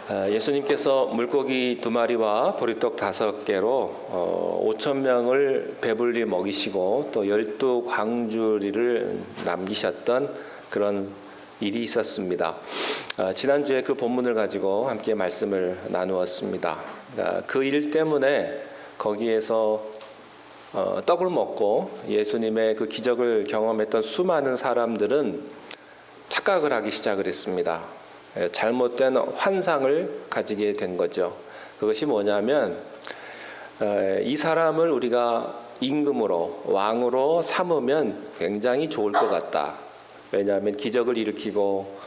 예수님께서 물고기 2마리와 보리떡 5개로 5,000명을 배불리 먹이시고 또 12광주리를 남기셨던 그런 일이 있었습니다. 지난주에 그 본문을 가지고 함께 말씀을 나누었습니다. 그 일 때문에 거기에서 떡을 먹고 예수님의 그 기적을 경험했던 수많은 사람들은 착각을 하기 시작을 했습니다. 잘못된 환상을 가지게 된 거죠. 그것이 뭐냐면 이 사람을 우리가 임금으로 왕으로 삼으면 굉장히 좋을 것 같다. 왜냐하면 기적을 일으키고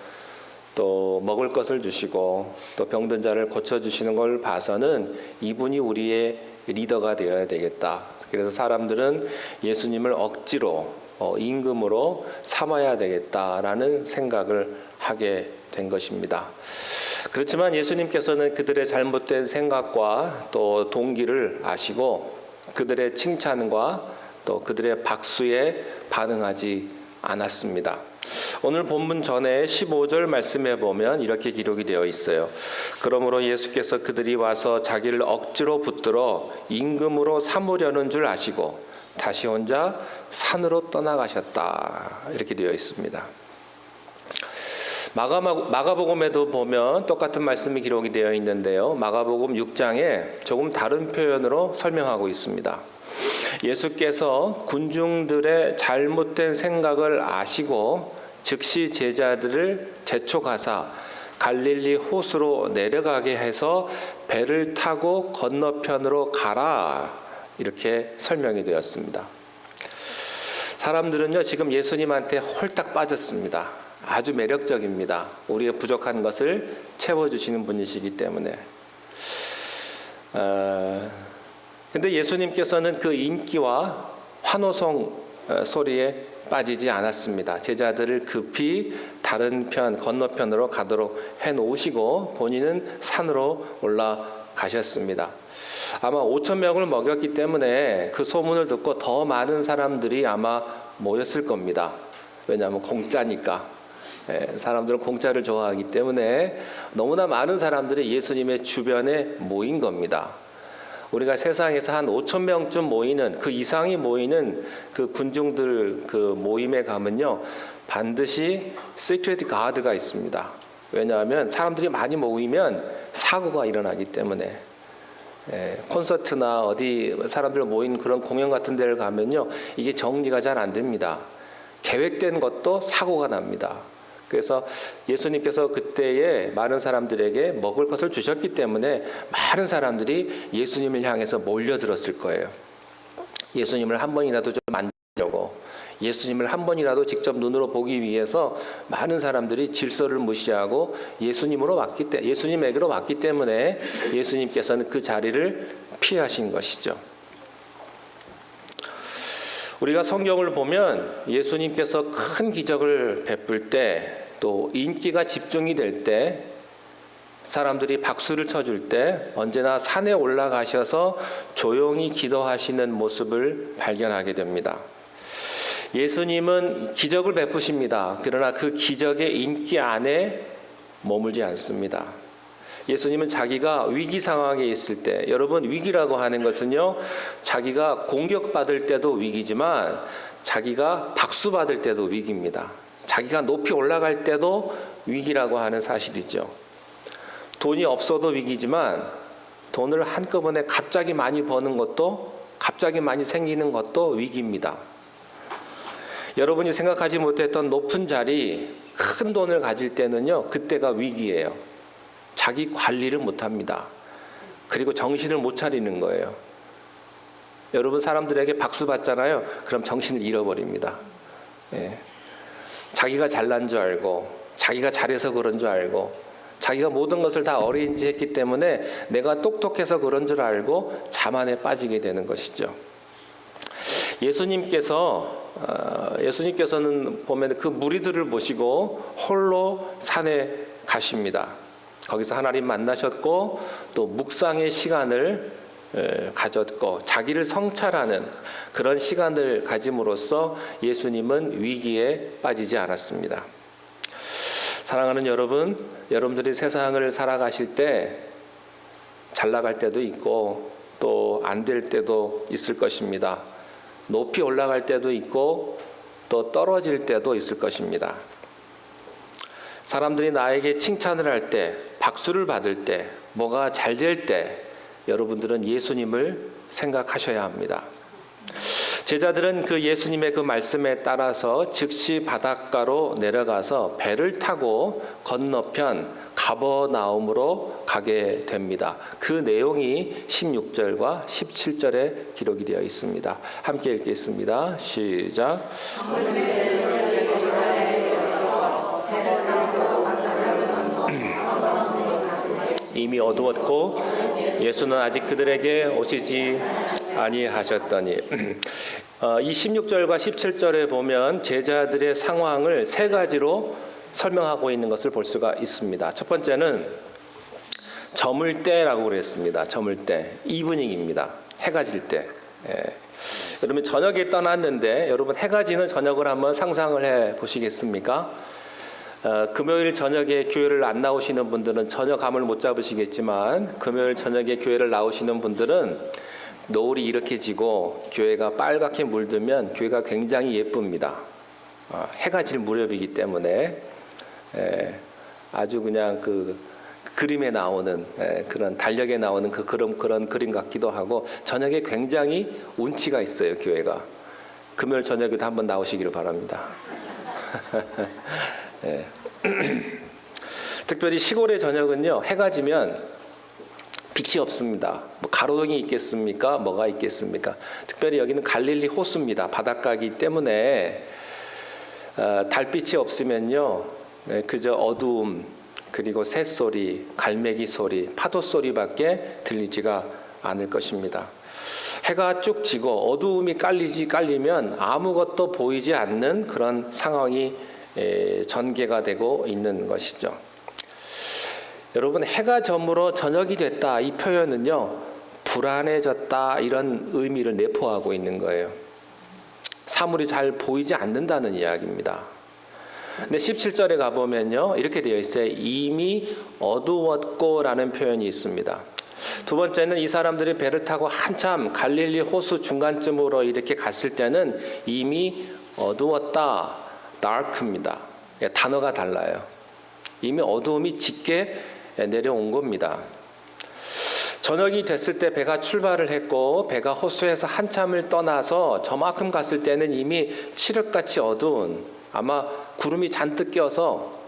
또 먹을 것을 주시고 또 병든 자를 고쳐주시는 걸 봐서는 이분이 우리의 리더가 되어야 되겠다. 그래서 사람들은 예수님을 억지로 임금으로 삼아야 되겠다라는 생각을 하게 된 것입니다. 그렇지만 예수님께서는 그들의 잘못된 생각과 또 동기를 아시고 그들의 칭찬과 또 그들의 박수에 반응하지 않았습니다. 오늘 본문 전에 15절 말씀에 보면 이렇게 기록이 되어 있어요. 그러므로 예수께서 그들이 와서 자기를 억지로 붙들어 임금으로 삼으려는 줄 아시고 다시 혼자 산으로 떠나가셨다. 이렇게 되어 있습니다. 마가복음에도 보면 똑같은 말씀이 기록이 되어 있는데요. 마가복음 6장에 조금 다른 표현으로 설명하고 있습니다. 예수께서 군중들의 잘못된 생각을 아시고 즉시 제자들을 재촉하사 갈릴리 호수로 내려가게 해서 배를 타고 건너편으로 가라. 이렇게 설명이 되었습니다. 사람들은요, 지금 예수님한테 홀딱 빠졌습니다. 아주 매력적입니다. 우리의 부족한 것을 채워주시는 분이시기 때문에. 근데 예수님께서는 그 인기와 환호성 소리에 빠지지 않았습니다. 제자들을 급히 다른 편, 건너편으로 가도록 해놓으시고 본인은 산으로 올라가셨습니다. 아마 5,000명을 먹였기 때문에 그 소문을 듣고 더 많은 사람들이 아마 모였을 겁니다. 왜냐하면 공짜니까. 사람들은 공짜를 좋아하기 때문에 너무나 많은 사람들이 예수님의 주변에 모인 겁니다. 우리가 세상에서 한 5,000명쯤 모이는 그 이상이 모이는 그 군중들 그 모임에 가면요 반드시 시큐리티 가드가 있습니다. 왜냐하면 사람들이 많이 모이면 사고가 일어나기 때문에. 콘서트나 어디 사람들 모인 그런 공연 같은 데를 가면요 이게 정리가 잘 안 됩니다. 계획된 것도 사고가 납니다. 그래서 예수님께서 그때에 많은 사람들에게 먹을 것을 주셨기 때문에 많은 사람들이 예수님을 향해서 몰려들었을 거예요. 예수님을 한 번이라도 좀 만지려고, 예수님을 한 번이라도 직접 눈으로 보기 위해서 많은 사람들이 질서를 무시하고 예수님에게로 왔기 때문에 예수님께서는 그 자리를 피하신 것이죠. 우리가 성경을 보면 예수님께서 큰 기적을 베풀 때 또 인기가 집중이 될 때 사람들이 박수를 쳐줄 때 언제나 산에 올라가셔서 조용히 기도하시는 모습을 발견하게 됩니다. 예수님은 기적을 베푸십니다. 그러나 그 기적의 인기 안에 머물지 않습니다. 예수님은 자기가 위기 상황에 있을 때, 여러분 위기라고 하는 것은요 자기가 공격받을 때도 위기지만 자기가 박수 받을 때도 위기입니다. 자기가 높이 올라갈 때도 위기라고 하는 사실이죠. 돈이 없어도 위기지만 돈을 한꺼번에 갑자기 많이 버는 것도 갑자기 많이 생기는 것도 위기입니다. 여러분이 생각하지 못했던 높은 자리, 큰 돈을 가질 때는요 그때가 위기예요. 자기 관리를 못합니다. 그리고 정신을 못 차리는 거예요. 여러분 사람들에게 박수 받잖아요. 그럼 정신을 잃어버립니다. 자기가 잘난 줄 알고 자기가 잘해서 그런 줄 알고 자기가 모든 것을 다 어레인지했기 때문에 내가 똑똑해서 그런 줄 알고 자만에 빠지게 되는 것이죠. 예수님께서는 보면 그 무리들을 모시고 홀로 산에 가십니다. 거기서 하나님 만나셨고 또 묵상의 시간을 가졌고 자기를 성찰하는 그런 시간을 가짐으로써 예수님은 위기에 빠지지 않았습니다. 사랑하는 여러분, 여러분들이 세상을 살아가실 때 잘 나갈 때도 있고 또 안 될 때도 있을 것입니다. 높이 올라갈 때도 있고 또 떨어질 때도 있을 것입니다. 사람들이 나에게 칭찬을 할 때, 박수를 받을 때, 뭐가 잘 될 때 여러분들은 예수님을 생각하셔야 합니다. 제자들은 그 예수님의 그 말씀에 따라서 즉시 바닷가로 내려가서 배를 타고 건너편 가버나움으로 가게 됩니다. 그 내용이 16절과 17절에 기록이 되어 있습니다. 함께 읽겠습니다. 시작. 이미 어두웠고 예수는 아직 그들에게 오시지 아니하셨더니 이 16절과 17절에 보면 제자들의 상황을 세 가지로 설명하고 있는 것을 볼 수가 있습니다. 첫 번째는 저물 때라고 그랬습니다. 저물 때, 이브닝입니다. 해가 질 때. 여러분 저녁에 떠났는데 여러분 해가 지는 저녁을 한번 상상을 해 보시겠습니까? 금요일 저녁에 교회를 안 나오시는 분들은 전혀 감을 못 잡으시겠지만 금요일 저녁에 교회를 나오시는 분들은 노을이 이렇게 지고 교회가 빨갛게 물들면 교회가 굉장히 예쁩니다. 해가 질 무렵이기 때문에 아주 그냥 그 그림에 나오는 그런 달력에 나오는 그런 그림 같기도 하고 저녁에 굉장히 운치가 있어요. 교회가 금요일 저녁에도 한번 나오시기를 바랍니다. 특별히 시골의 저녁은요 해가 지면 빛이 없습니다. 뭐 가로등이 있겠습니까? 뭐가 있겠습니까? 특별히 여기는 갈릴리 호수입니다. 바닷가이기 때문에 달빛이 없으면요 그저 어두움 그리고 새소리, 갈매기 소리, 파도 소리밖에 들리지가 않을 것입니다. 해가 쭉 지고 어두움이 깔리면 아무것도 보이지 않는 그런 상황이 전개가 되고 있는 것이죠. 여러분 해가 저물어 저녁이 됐다 이 표현은요 불안해졌다 이런 의미를 내포하고 있는 거예요. 사물이 잘 보이지 않는다는 이야기입니다. 근데 17절에 가보면요 이렇게 되어 있어요. 이미 어두웠고 라는 표현이 있습니다. 두 번째는 이 사람들이 배를 타고 한참 갈릴리 호수 중간쯤으로 이렇게 갔을 때는 이미 어두웠다 dark입니다. 단어가 달라요. 이미 어두움이 짙게 내려온 겁니다. 저녁이 됐을 때 배가 출발을 했고 배가 호수에서 한참을 떠나서 저만큼 갔을 때는 이미 칠흑같이 어두운 아마 구름이 잔뜩 껴서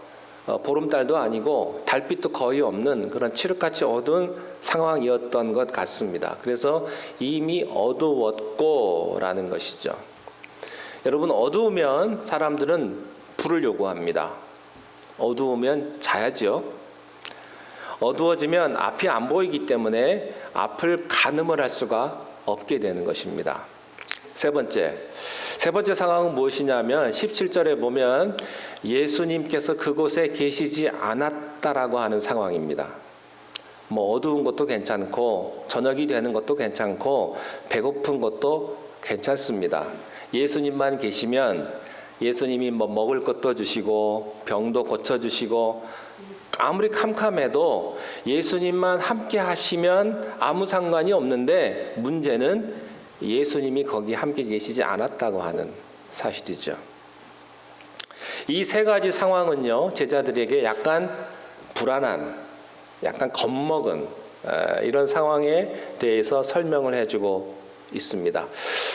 보름달도 아니고 달빛도 거의 없는 그런 칠흑같이 어두운 상황이었던 것 같습니다. 그래서 이미 어두웠고 라는 것이죠. 여러분 어두우면 사람들은 불을 요구합니다. 어두우면 자야죠. 어두워지면 앞이 안 보이기 때문에 앞을 가늠을 할 수가 없게 되는 것입니다. 세 번째 상황은 무엇이냐면 17절에 보면 예수님께서 그곳에 계시지 않았다라고 하는 상황입니다. 뭐 어두운 것도 괜찮고 저녁이 되는 것도 괜찮고 배고픈 것도 괜찮습니다. 예수님만 계시면 예수님이 뭐 먹을 것도 주시고 병도 고쳐주시고 아무리 캄캄해도 예수님만 함께 하시면 아무 상관이 없는데 문제는 예수님이 거기 함께 계시지 않았다고 하는 사실이죠. 이 세 가지 상황은요 제자들에게 약간 불안한 약간 겁먹은 이런 상황에 대해서 설명을 해주고 있습니다.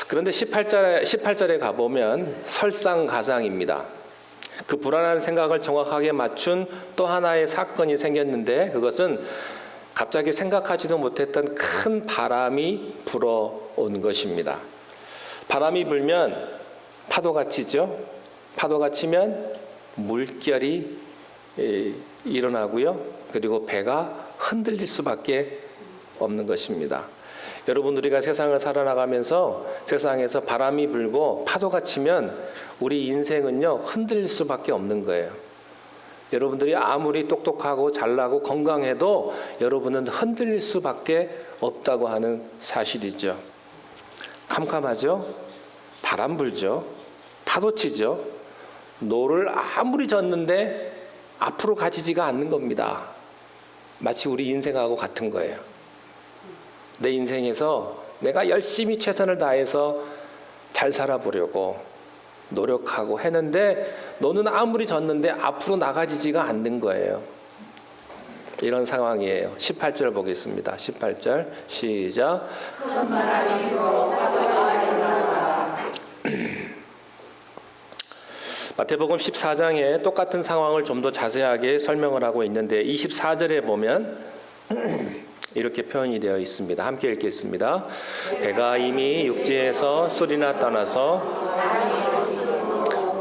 그런데 18절에 가보면 설상가상입니다. 그 불안한 생각을 정확하게 맞춘 또 하나의 사건이 생겼는데 그것은 갑자기 생각하지도 못했던 큰 바람이 불어온 것입니다. 바람이 불면 파도가 치죠. 파도가 치면 물결이 일어나고요. 그리고 배가 흔들릴 수밖에 없는 것입니다. 여러분 우리가 세상을 살아나가면서 세상에서 바람이 불고 파도가 치면 우리 인생은요 흔들릴 수밖에 없는 거예요. 여러분들이 아무리 똑똑하고 잘나고 건강해도 여러분은 흔들릴 수밖에 없다고 하는 사실이죠. 캄캄하죠? 바람 불죠? 파도 치죠? 노를 아무리 젓는데 앞으로 가지지가 않는 겁니다. 마치 우리 인생하고 같은 거예요. 내 인생에서 내가 열심히 최선을 다해서 잘 살아보려고 노력하고 했는데 너는 아무리 졌는데 앞으로 나가지지가 않는 거예요. 이런 상황이에요. 18절 보겠습니다. 18절 시작. 마태복음 14장에 똑같은 상황을 좀 더 자세하게 설명을 하고 있는데 24절에 보면 이렇게 표현이 되어 있습니다. 함께 읽겠습니다. 배가 이미 육지에서 술이나 떠나서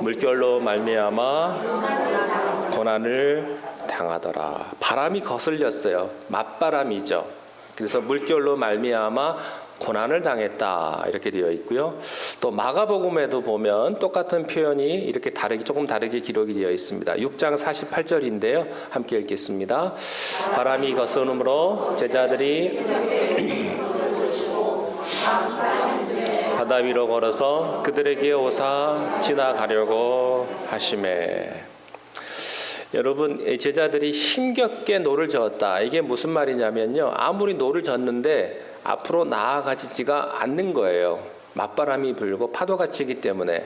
물결로 말미암아 고난을 당하더라. 바람이 거슬렸어요. 맞바람이죠. 그래서 물결로 말미암아 고난을 당했다 이렇게 되어 있고요. 또 마가복음에도 보면 똑같은 표현이 이렇게 조금 다르게 기록이 되어 있습니다. 6장 48절인데요. 함께 읽겠습니다. 바람이 거스름으로 제자들이 바다 위로 걸어서 그들에게 오사 지나가려고 하시매. 여러분, 제자들이 힘겹게 노를 저었다. 이게 무슨 말이냐면요. 아무리 노를 졌는데 앞으로 나아가지지가 않는 거예요. 맞바람이 불고 파도가 치기 때문에.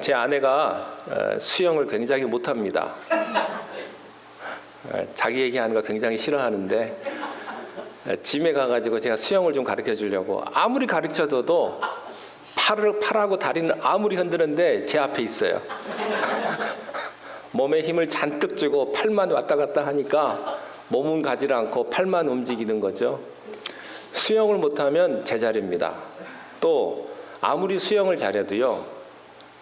제 아내가 수영을 굉장히 못합니다. 자기 얘기하는 거 굉장히 싫어하는데 짐에 가가지고 제가 수영을 좀 가르쳐 주려고 아무리 가르쳐줘도 팔하고 다리는 아무리 흔드는데 제 앞에 있어요. 몸에 힘을 잔뜩 주고 팔만 왔다 갔다 하니까 몸은 가지 않고 팔만 움직이는 거죠. 수영을 못하면 제자리입니다. 또 아무리 수영을 잘해도요,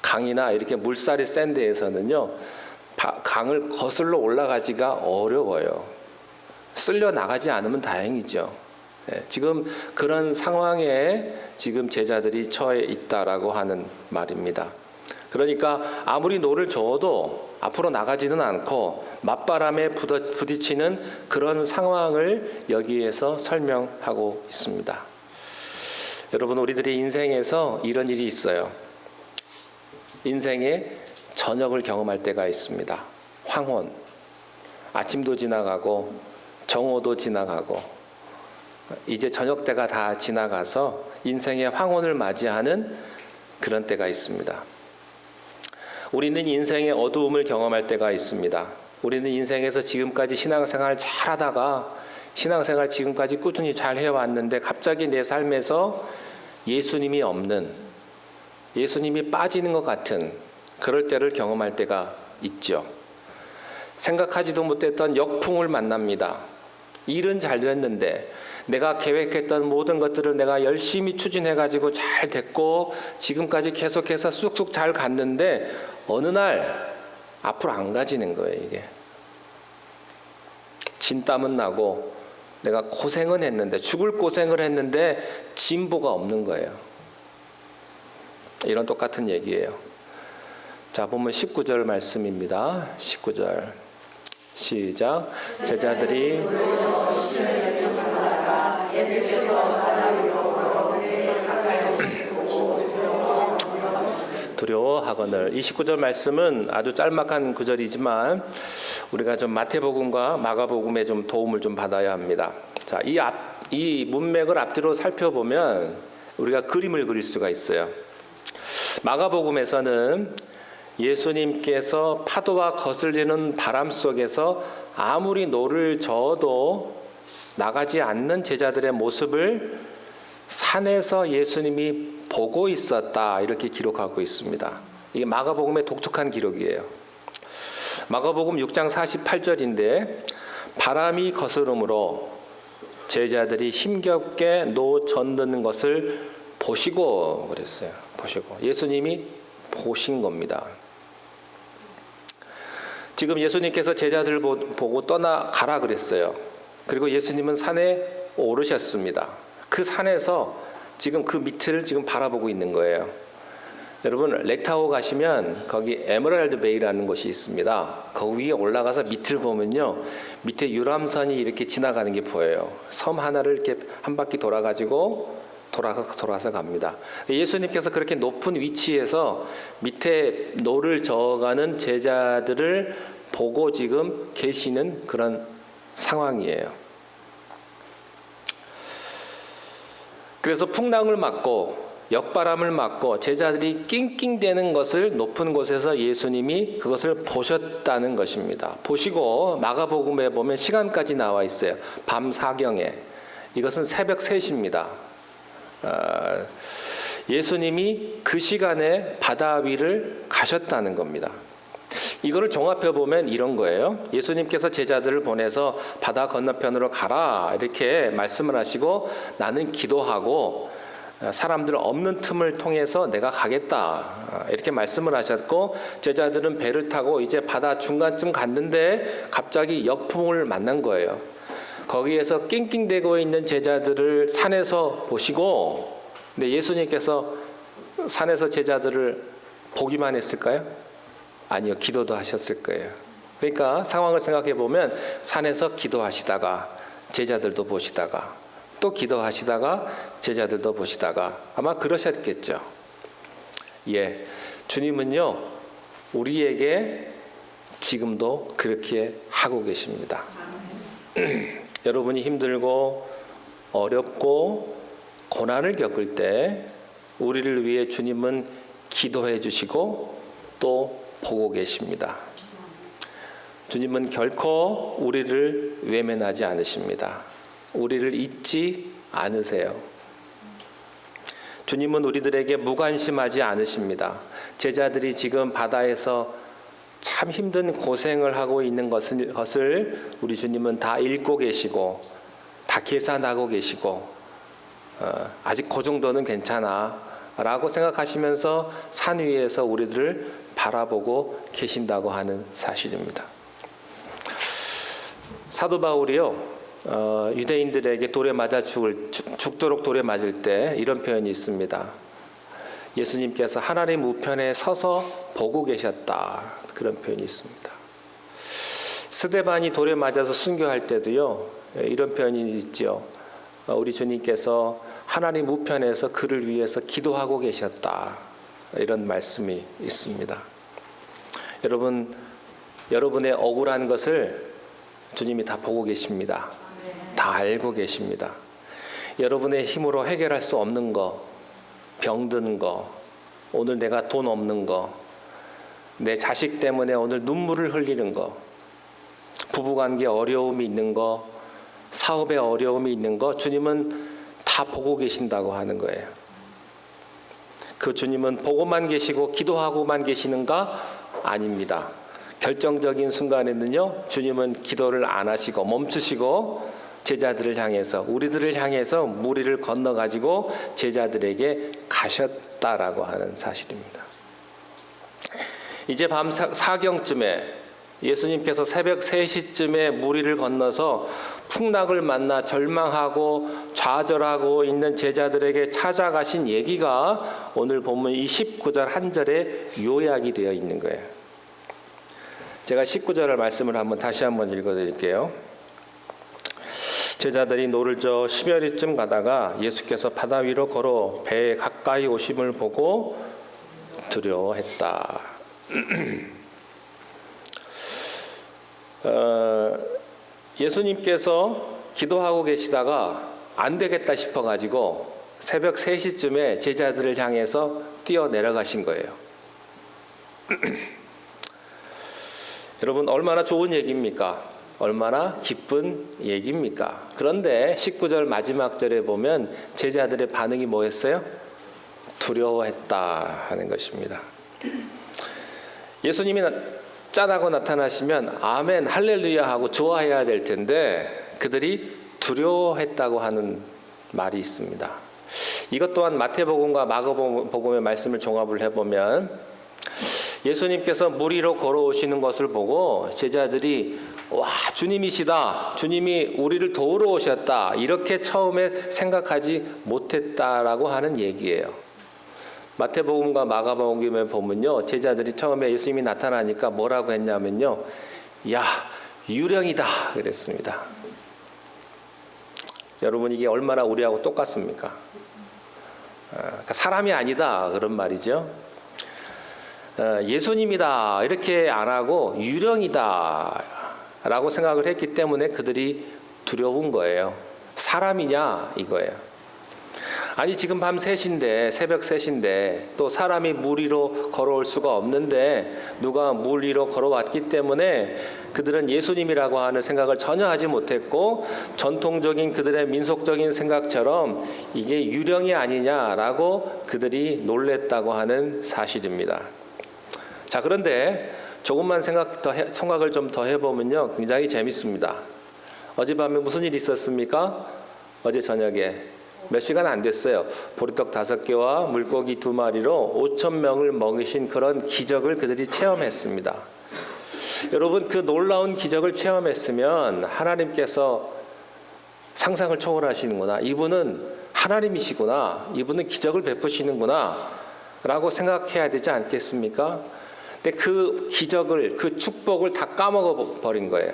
강이나 이렇게 물살이 센 데에서는요, 강을 거슬러 올라가기가 어려워요. 쓸려 나가지 않으면 다행이죠. 지금 그런 상황에 지금 제자들이 처해 있다라고 하는 말입니다. 그러니까 아무리 노를 저어도 앞으로 나가지는 않고 맞바람에 부딪히는 그런 상황을 여기에서 설명하고 있습니다. 여러분, 우리들의 인생에서 이런 일이 있어요. 인생에 저녁을 경험할 때가 있습니다. 황혼. 아침도 지나가고 정오도 지나가고 이제 저녁 때가 다 지나가서 인생의 황혼을 맞이하는 그런 때가 있습니다. 우리는 인생의 어두움을 경험할 때가 있습니다. 우리는 인생에서 지금까지 신앙생활 잘하다가 신앙생활 지금까지 꾸준히 잘 해왔는데 갑자기 내 삶에서 예수님이 없는, 예수님이 빠지는 것 같은 그럴 때를 경험할 때가 있죠. 생각하지도 못했던 역풍을 만납니다. 일은 잘 됐는데 내가 계획했던 모든 것들을 내가 열심히 추진해가지고 잘 됐고 지금까지 계속해서 쑥쑥 잘 갔는데 어느 날 앞으로 안 가지는 거예요. 이게 진땀은 나고 내가 고생은 했는데 죽을 고생을 했는데 진보가 없는 거예요. 이런 똑같은 얘기예요. 자, 보면 19절 말씀입니다. 19절 시작. 제자들이 두려워하거늘. 29절 말씀은 아주 짤막한 구절이지만 우리가 좀 마태복음과 마가복음에 좀 도움을 좀 받아야 합니다. 자, 이 문맥을 앞뒤로 살펴보면 우리가 그림을 그릴 수가 있어요. 마가복음에서는 예수님께서 파도와 거슬리는 바람 속에서 아무리 노를 저어도 나가지 않는 제자들의 모습을 산에서 예수님이 보고 있었다 이렇게 기록하고 있습니다. 이게 마가복음의 독특한 기록이에요. 마가복음 6장 48절인데 바람이 거스름으로 제자들이 힘겹게 노 젓는 것을 보시고 그랬어요. 보시고 예수님이 보신 겁니다. 지금 예수님께서 제자들 보고 떠나가라 그랬어요. 그리고 예수님은 산에 오르셨습니다. 그 산에서 지금 그 밑을 지금 바라보고 있는 거예요. 여러분, 렉타워 가시면 거기 에메랄드 베이라는 곳이 있습니다. 거기 위에 올라가서 밑을 보면요, 밑에 유람선이 이렇게 지나가는 게 보여요. 섬 하나를 이렇게 한 바퀴 돌아가지고 돌아서 갑니다. 예수님께서 그렇게 높은 위치에서 밑에 노를 저어가는 제자들을 보고 지금 계시는 그런 상황이에요. 그래서 풍랑을 맞고 역바람을 맞고 제자들이 낑낑대는 것을 높은 곳에서 예수님이 그것을 보셨다는 것입니다. 보시고 마가복음에 보면 시간까지 나와 있어요. 밤 사경에. 이것은 새벽 3시입니다. 예수님이 그 시간에 바다 위를 가셨다는 겁니다. 이거를 종합해 보면 이런 거예요. 예수님께서 제자들을 보내서 바다 건너편으로 가라 이렇게 말씀을 하시고 나는 기도하고 사람들 없는 틈을 통해서 내가 가겠다 이렇게 말씀을 하셨고 제자들은 배를 타고 이제 바다 중간쯤 갔는데 갑자기 역풍을 만난 거예요. 거기에서 낑낑대고 있는 제자들을 산에서 보시고 근데 예수님께서 산에서 제자들을 보기만 했을까요? 아니요. 기도도 하셨을 거예요. 그러니까 상황을 생각해 보면 산에서 기도하시다가 제자들도 보시다가 또 기도하시다가 제자들도 보시다가 아마 그러셨겠죠. 예, 주님은요 우리에게 지금도 그렇게 하고 계십니다. 여러분이 힘들고 어렵고 고난을 겪을 때 우리를 위해 주님은 기도해 주시고 또 보고 계십니다. 주님은 결코 우리를 외면하지 않으십니다. 우리를 잊지 않으세요. 주님은 우리들에게 무관심하지 않으십니다. 제자들이 지금 바다에서 참 힘든 고생을 하고 있는 것을 우리 주님은 다 읽고 계시고 다 계산하고 계시고 아직 그 정도는 괜찮아 라고 생각하시면서 산 위에서 우리들을 바라보고 계신다고 하는 사실입니다. 사도 바울이요 유대인들에게 돌에 맞아 죽도록 돌에 맞을 때 이런 표현이 있습니다. 예수님께서 하나님 우편에 서서 보고 계셨다 그런 표현이 있습니다. 스데반이 돌에 맞아서 순교할 때도요 이런 표현이 있죠. 우리 주님께서 하나님 우편에서 그를 위해서 기도하고 계셨다 이런 말씀이 있습니다. 여러분, 여러분의 억울한 것을 주님이 다 보고 계십니다. 다 알고 계십니다. 여러분의 힘으로 해결할 수 없는 거, 병든 거, 오늘 내가 돈 없는 거, 내 자식 때문에 오늘 눈물을 흘리는 거, 부부관계 어려움이 있는 거, 사업에 어려움이 있는 거 주님은 다 보고 계신다고 하는 거예요. 그 주님은 보고만 계시고 기도하고만 계시는가? 아닙니다. 결정적인 순간에는요 주님은 기도를 안 하시고 멈추시고 제자들을 향해서 우리들을 향해서 무리를 건너가지고 제자들에게 가셨다라고 하는 사실입니다. 이제 밤 사경쯤에 예수님께서 새벽 3시쯤에 무리를 건너서 풍랑을 만나 절망하고 좌절하고 있는 제자들에게 찾아가신 얘기가 오늘 본문 이 19절 한 절에 요약이 되어 있는 거예요. 제가 19절을 말씀을 다시 한번 읽어드릴게요. 제자들이 노를 저어 심야리쯤 가다가 예수께서 바다 위로 걸어 배에 가까이 오심을 보고 두려워했다. 예수님께서 기도하고 계시다가 안 되겠다 싶어가지고 새벽 3시쯤에 제자들을 향해서 뛰어내려가신 거예요. 여러분 얼마나 좋은 얘기입니까? 얼마나 기쁜 얘기입니까? 그런데 19절 마지막 절에 보면 제자들의 반응이 뭐였어요? 두려워했다 하는 것입니다. 예수님이 짠하고 나타나시면 아멘 할렐루야 하고 좋아해야 될 텐데 그들이 두려워했다고 하는 말이 있습니다. 이것 또한 마태복음과 마가복음의 말씀을 종합을 해보면 예수님께서 물 위로 걸어오시는 것을 보고 제자들이 와 주님이시다, 주님이 우리를 도우러 오셨다 이렇게 처음에 생각하지 못했다라고 하는 얘기예요. 마태복음과 마가복음에 보면요 제자들이 처음에 예수님이 나타나니까 뭐라고 했냐면요 야 유령이다 그랬습니다. 여러분 이게 얼마나 우리하고 똑같습니까? 그러니까 사람이 아니다 그런 말이죠. 예수님이다 이렇게 안 하고 유령이다 라고 생각을 했기 때문에 그들이 두려운 거예요. 사람이냐 이거예요. 아니 지금 밤 3시인데 새벽 3시인데 또 사람이 물 위로 걸어올 수가 없는데 누가 물 위로 걸어왔기 때문에 그들은 예수님이라고 하는 생각을 전혀 하지 못했고 전통적인 그들의 민속적인 생각처럼 이게 유령이 아니냐라고 그들이 놀랬다고 하는 사실입니다. 자, 그런데 조금만 생각을 좀 더 해보면요 굉장히 재밌습니다. 어젯밤에 무슨 일이 있었습니까? 어제 저녁에 몇 시간 안 됐어요. 보리떡 5개와 물고기 2마리로 5,000명을 먹이신 그런 기적을 그들이 체험했습니다. 여러분 그 놀라운 기적을 체험했으면 하나님께서 상상을 초월하시는구나. 이분은 하나님이시구나. 이분은 기적을 베푸시는구나. 라고 생각해야 되지 않겠습니까? 근데 그 기적을, 그 축복을 다 까먹어 버린 거예요.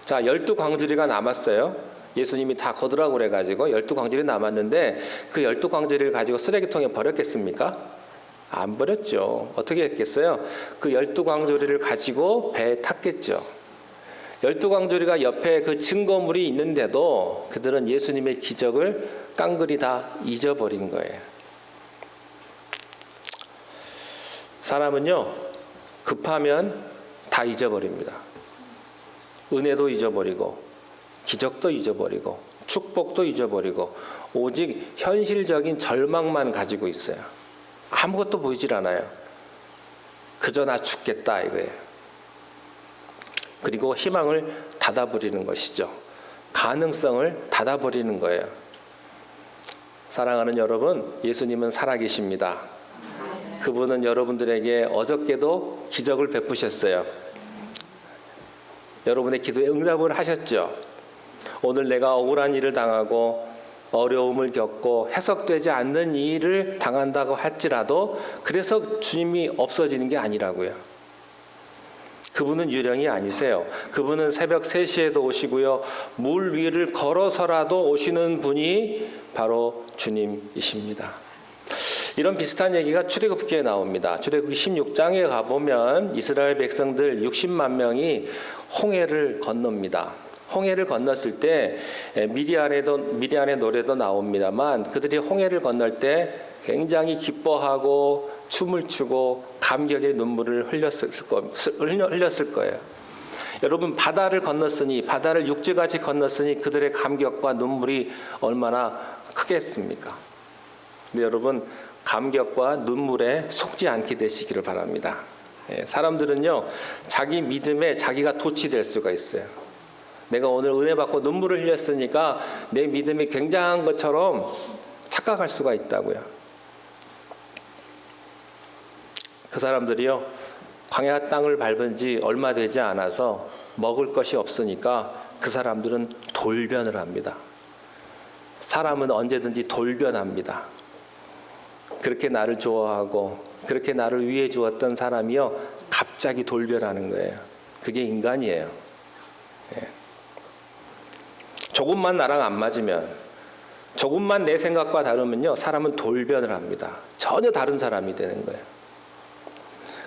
자, 12광주리가 남았어요. 예수님이 다 거두라고 그래가지고 12광주리 남았는데 그 12광주리를 가지고 쓰레기통에 버렸겠습니까? 안 버렸죠. 어떻게 했겠어요? 그 12광주리를 가지고 배에 탔겠죠. 12광주리가 옆에 그 증거물이 있는데도 그들은 예수님의 기적을 깡그리 다 잊어버린 거예요. 사람은요 급하면 다 잊어버립니다. 은혜도 잊어버리고 기적도 잊어버리고 축복도 잊어버리고 오직 현실적인 절망만 가지고 있어요. 아무것도 보이질 않아요. 그저 나 죽겠다 이거예요. 그리고 희망을 닫아버리는 것이죠. 가능성을 닫아버리는 거예요. 사랑하는 여러분, 예수님은 살아계십니다. 그분은 여러분들에게 어저께도 기적을 베푸셨어요. 여러분의 기도에 응답을 하셨죠. 오늘 내가 억울한 일을 당하고 어려움을 겪고 해석되지 않는 일을 당한다고 할지라도 그래서 주님이 없어지는 게 아니라고요. 그분은 유령이 아니세요. 그분은 새벽 3시에도 오시고요. 물 위를 걸어서라도 오시는 분이 바로 주님이십니다. 이런 비슷한 얘기가 출애굽기에 나옵니다. 출애굽기 16장에 가보면 이스라엘 백성들 60만 명이 홍해를 건넙니다. 홍해를 건넜을 때 미리안의 노래도 나옵니다만 그들이 홍해를 건널 때 굉장히 기뻐하고 춤을 추고 감격의 눈물을 흘렸을 거예요. 여러분 바다를 건넜으니 바다를 육지같이 건넜으니 그들의 감격과 눈물이 얼마나 크겠습니까? 근데 여러분 감격과 눈물에 속지 않게 되시기를 바랍니다. 사람들은요 자기 믿음에 자기가 도취될 수가 있어요. 내가 오늘 은혜 받고 눈물을 흘렸으니까 내 믿음이 굉장한 것처럼 착각할 수가 있다고요. 그 사람들이요 광야 땅을 밟은 지 얼마 되지 않아서 먹을 것이 없으니까 그 사람들은 돌변을 합니다. 사람은 언제든지 돌변합니다. 그렇게 나를 좋아하고 그렇게 나를 위해 주었던 사람이요 갑자기 돌변하는 거예요. 그게 인간이에요. 조금만 나랑 안 맞으면 조금만 내 생각과 다르면요 사람은 돌변을 합니다. 전혀 다른 사람이 되는 거예요.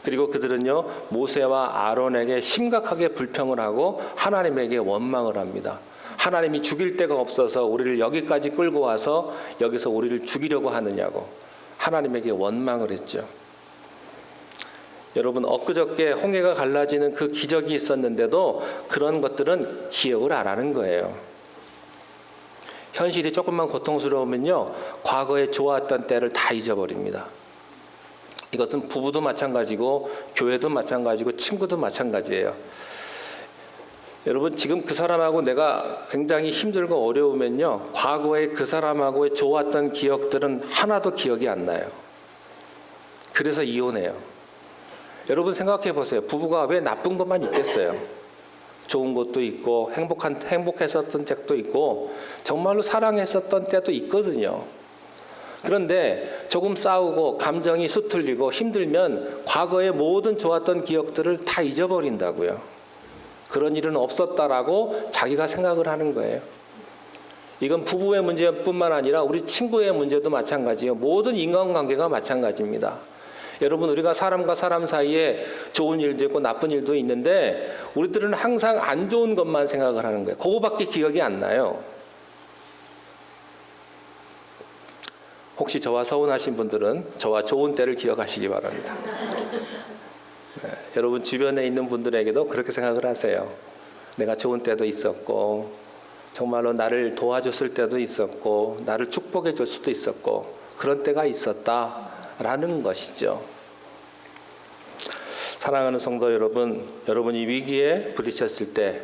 그리고 그들은요 모세와 아론에게 심각하게 불평을 하고 하나님에게 원망을 합니다. 하나님이 죽일 데가 없어서 우리를 여기까지 끌고 와서 여기서 우리를 죽이려고 하느냐고 하나님에게 원망을 했죠. 여러분 엊그저께 홍해가 갈라지는 그 기적이 있었는데도 그런 것들은 기억을 안 하는 거예요. 현실이 조금만 고통스러우면요 과거에 좋았던 때를 다 잊어버립니다. 이것은 부부도 마찬가지고 교회도 마찬가지고 친구도 마찬가지예요. 여러분 지금 그 사람하고 내가 굉장히 힘들고 어려우면요 과거에 그 사람하고의 좋았던 기억들은 하나도 기억이 안 나요. 그래서 이혼해요. 여러분 생각해 보세요. 부부가 왜 나쁜 것만 있겠어요? 좋은 것도 있고 행복했었던 때도 있고 정말로 사랑했었던 때도 있거든요. 그런데 조금 싸우고 감정이 수틀리고 힘들면 과거의 모든 좋았던 기억들을 다 잊어버린다고요. 그런 일은 없었다라고 자기가 생각을 하는 거예요. 이건 부부의 문제뿐만 아니라 우리 친구의 문제도 마찬가지예요. 모든 인간관계가 마찬가지입니다. 여러분, 우리가 사람과 사람 사이에 좋은 일도 있고 나쁜 일도 있는데 우리들은 항상 안 좋은 것만 생각을 하는 거예요. 그거밖에 기억이 안 나요. 혹시 저와 서운하신 분들은 저와 좋은 때를 기억하시기 바랍니다. 네, 여러분 주변에 있는 분들에게도 그렇게 생각을 하세요. 내가 좋은 때도 있었고 정말로 나를 도와줬을 때도 있었고 나를 축복해 줄 수도 있었고 그런 때가 있었다라는 것이죠. 사랑하는 성도 여러분, 여러분이 위기에 부딪혔을 때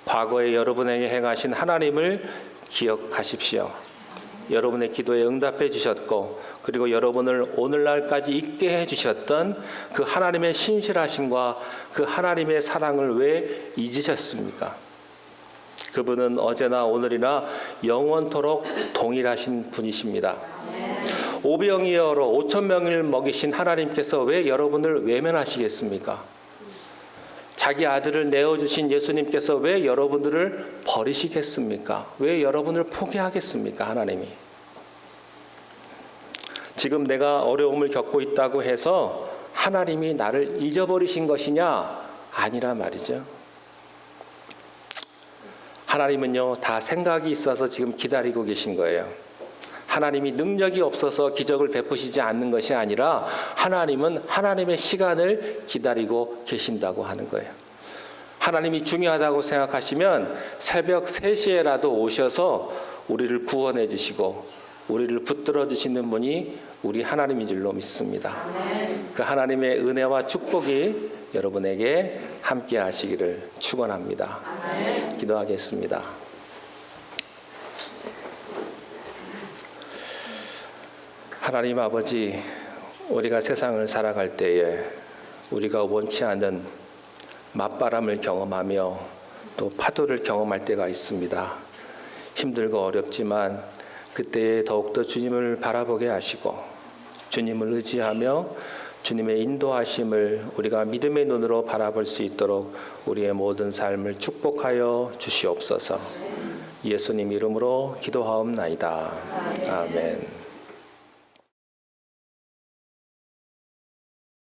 과거에 여러분에게 행하신 하나님을 기억하십시오. 여러분의 기도에 응답해 주셨고 그리고 여러분을 오늘날까지 있게 해주셨던 그 하나님의 신실하심과 그 하나님의 사랑을 왜 잊으셨습니까? 그분은 어제나 오늘이나 영원토록 동일하신 분이십니다. 오병이어로 5,000명을 먹이신 하나님께서 왜 여러분을 외면하시겠습니까? 자기 아들을 내어주신 예수님께서 왜 여러분들을 버리시겠습니까? 왜 여러분을 포기하겠습니까? 하나님이. 지금 내가 어려움을 겪고 있다고 해서 하나님이 나를 잊어버리신 것이냐? 아니라 말이죠. 하나님은요, 다 생각이 있어서 지금 기다리고 계신 거예요. 하나님이 능력이 없어서 기적을 베푸시지 않는 것이 아니라 하나님은 하나님의 시간을 기다리고 계신다고 하는 거예요. 하나님이 중요하다고 생각하시면 새벽 3시에라도 오셔서 우리를 구원해 주시고 우리를 붙들어 주시는 분이 우리 하나님인 줄로 믿습니다. 그 하나님의 은혜와 축복이 여러분에게 함께 하시기를 축원합니다. 기도하겠습니다. 하나님 아버지, 우리가 세상을 살아갈 때에 우리가 원치 않은 맞바람을 경험하며 또 파도를 경험할 때가 있습니다. 힘들고 어렵지만 그때에 더욱더 주님을 바라보게 하시고 주님을 의지하며 주님의 인도하심을 우리가 믿음의 눈으로 바라볼 수 있도록 우리의 모든 삶을 축복하여 주시옵소서. 예수님 이름으로 기도하옵나이다. 아멘.